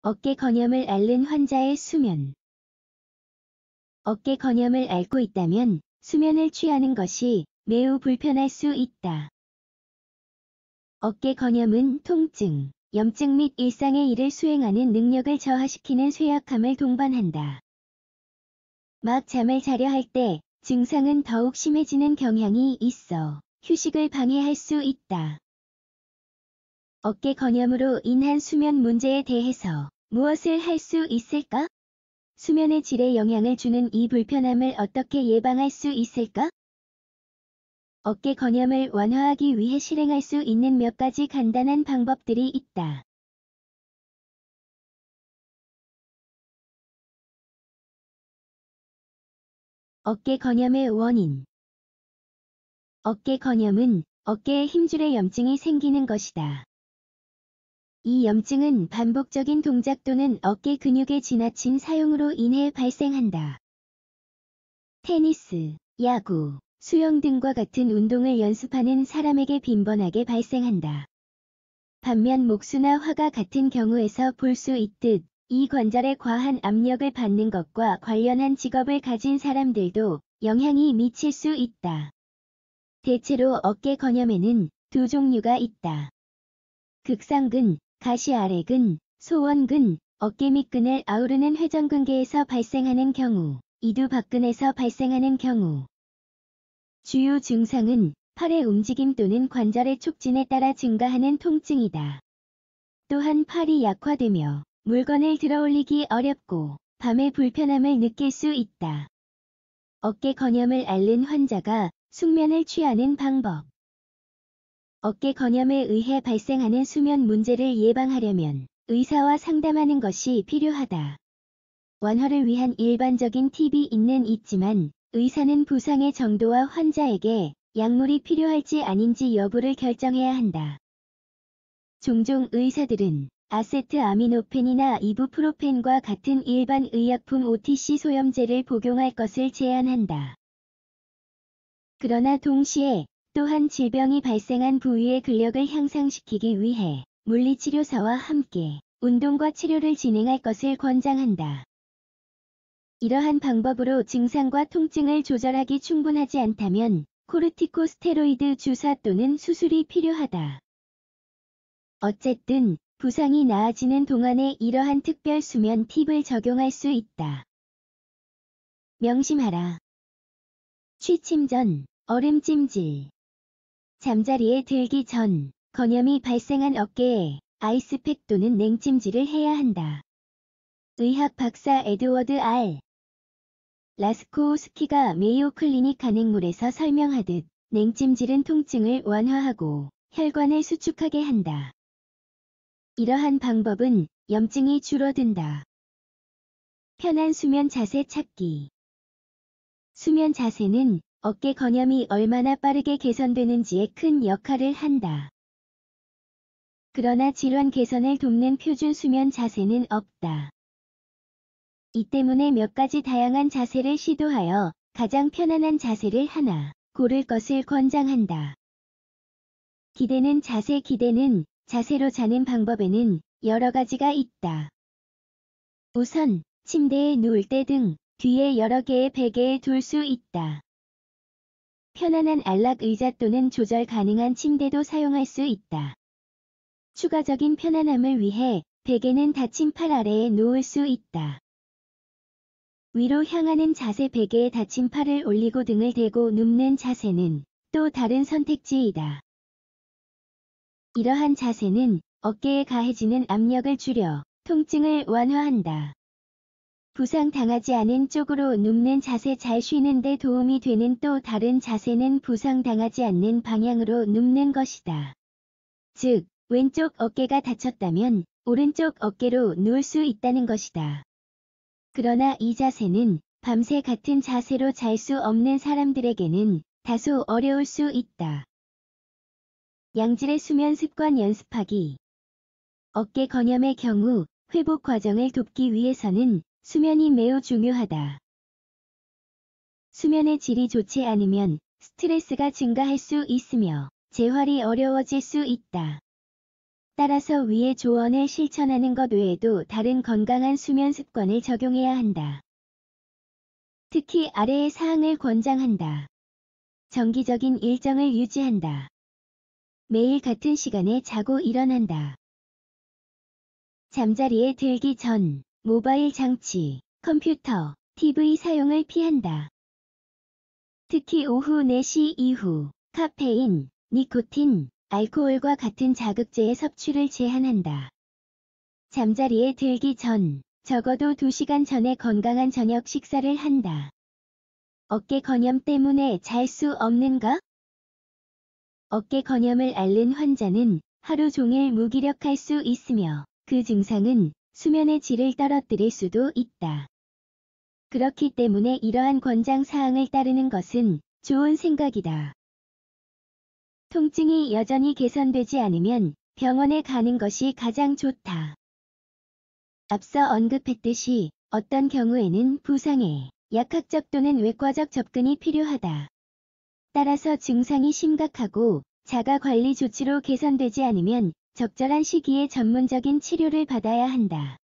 어깨 건염을 앓는 환자의 수면. 어깨 건염을 앓고 있다면 수면을 취하는 것이 매우 불편할 수 있다. 어깨 건염은 통증, 염증 및 일상의 일을 수행하는 능력을 저하시키는 쇠약함을 동반한다. 막 잠을 자려 할 때 증상은 더욱 심해지는 경향이 있어 휴식을 방해할 수 있다. 어깨 건염으로 인한 수면 문제에 대해서 무엇을 할 수 있을까? 수면의 질에 영향을 주는 이 불편함을 어떻게 예방할 수 있을까? 어깨 건염을 완화하기 위해 실행할 수 있는 몇 가지 간단한 방법들이 있다. 어깨 건염의 원인. 어깨 건염은 어깨에 힘줄의 염증이 생기는 것이다. 이 염증은 반복적인 동작 또는 어깨 근육의 지나친 사용으로 인해 발생한다. 테니스, 야구, 수영 등과 같은 운동을 연습하는 사람에게 빈번하게 발생한다. 반면 목수나 화가 같은 경우에서 볼 수 있듯 이 관절에 과한 압력을 받는 것과 관련한 직업을 가진 사람들도 영향이 미칠 수 있다. 대체로 어깨 건염에는 두 종류가 있다. 극상근, 가시아래근, 소원근, 어깨 밑근을 아우르는 회전근개에서 발생하는 경우, 이두박근에서 발생하는 경우. 주요 증상은 팔의 움직임 또는 관절의 촉진에 따라 증가하는 통증이다. 또한 팔이 약화되며 물건을 들어올리기 어렵고 밤에 불편함을 느낄 수 있다. 어깨 건염을 앓는 환자가 숙면을 취하는 방법. 어깨 건염에 의해 발생하는 수면 문제를 예방하려면 의사와 상담하는 것이 필요하다. 완화를 위한 일반적인 팁이 있지만 의사는 부상의 정도와 환자에게 약물이 필요할지 아닌지 여부를 결정해야 한다. 종종 의사들은 아세트아미노펜이나 이부프로펜과 같은 일반 의약품 OTC 소염제를 복용할 것을 제안한다. 그러나 동시에 또한 질병이 발생한 부위의 근력을 향상시키기 위해 물리치료사와 함께 운동과 치료를 진행할 것을 권장한다. 이러한 방법으로 증상과 통증을 조절하기 충분하지 않다면 코르티코스테로이드 주사 또는 수술이 필요하다. 어쨌든 부상이 나아지는 동안에 이러한 특별 수면 팁을 적용할 수 있다. 명심하라. 취침 전, 얼음찜질. 잠자리에 들기 전, 건염이 발생한 어깨에 아이스팩 또는 냉찜질을 해야 한다. 의학 박사 에드워드 R. 라스코우스키가 메이오 클리닉 간행물에서 설명하듯 냉찜질은 통증을 완화하고 혈관을 수축하게 한다. 이러한 방법은 염증이 줄어든다. 편한 수면 자세 찾기. 수면 자세는 어깨 건염이 얼마나 빠르게 개선되는지에 큰 역할을 한다. 그러나 질환 개선을 돕는 표준 수면 자세는 없다. 이 때문에 몇 가지 다양한 자세를 시도하여 가장 편안한 자세를 하나 고를 것을 권장한다. 기대는 자세로 자는 방법에는 여러 가지가 있다. 우선 침대에 누울 때 등 뒤에 여러 개의 베개에 둘 수 있다. 편안한 안락 의자 또는 조절 가능한 침대도 사용할 수 있다. 추가적인 편안함을 위해 베개는 닫힌 팔 아래에 놓을 수 있다. 위로 향하는 자세 베개에 닫힌 팔을 올리고 등을 대고 눕는 자세는 또 다른 선택지이다. 이러한 자세는 어깨에 가해지는 압력을 줄여 통증을 완화한다. 부상당하지 않은 쪽으로 눕는 자세 잘 쉬는 데 도움이 되는 또 다른 자세는 부상당하지 않는 방향으로 눕는 것이다. 즉, 왼쪽 어깨가 다쳤다면 오른쪽 어깨로 누울 수 있다는 것이다. 그러나 이 자세는 밤새 같은 자세로 잘 수 없는 사람들에게는 다소 어려울 수 있다. 양질의 수면 습관 연습하기. 어깨 건염의 경우 회복 과정을 돕기 위해서는 수면이 매우 중요하다. 수면의 질이 좋지 않으면 스트레스가 증가할 수 있으며 재활이 어려워질 수 있다. 따라서 위의 조언을 실천하는 것 외에도 다른 건강한 수면 습관을 적용해야 한다. 특히 아래의 사항을 권장한다. 정기적인 일정을 유지한다. 매일 같은 시간에 자고 일어난다. 잠자리에 들기 전 모바일 장치, 컴퓨터, TV 사용을 피한다. 특히 오후 4시 이후 카페인, 니코틴, 알코올과 같은 자극제의 섭취를 제한한다. 잠자리에 들기 전 적어도 2시간 전에 건강한 저녁 식사를 한다. 어깨 건염 때문에 잘 수 없는가? 어깨 건염을 앓는 환자는 하루 종일 무기력할 수 있으며 그 증상은 수면의 질을 떨어뜨릴 수도 있다. 그렇기 때문에 이러한 권장 사항을 따르는 것은 좋은 생각이다. 통증이 여전히 개선되지 않으면 병원에 가는 것이 가장 좋다. 앞서 언급했듯이 어떤 경우에는 부상에 약학적 또는 외과적 접근이 필요하다. 따라서 증상이 심각하고 자가관리 조치로 개선되지 않으면 적절한 시기에 전문적인 치료를 받아야 한다.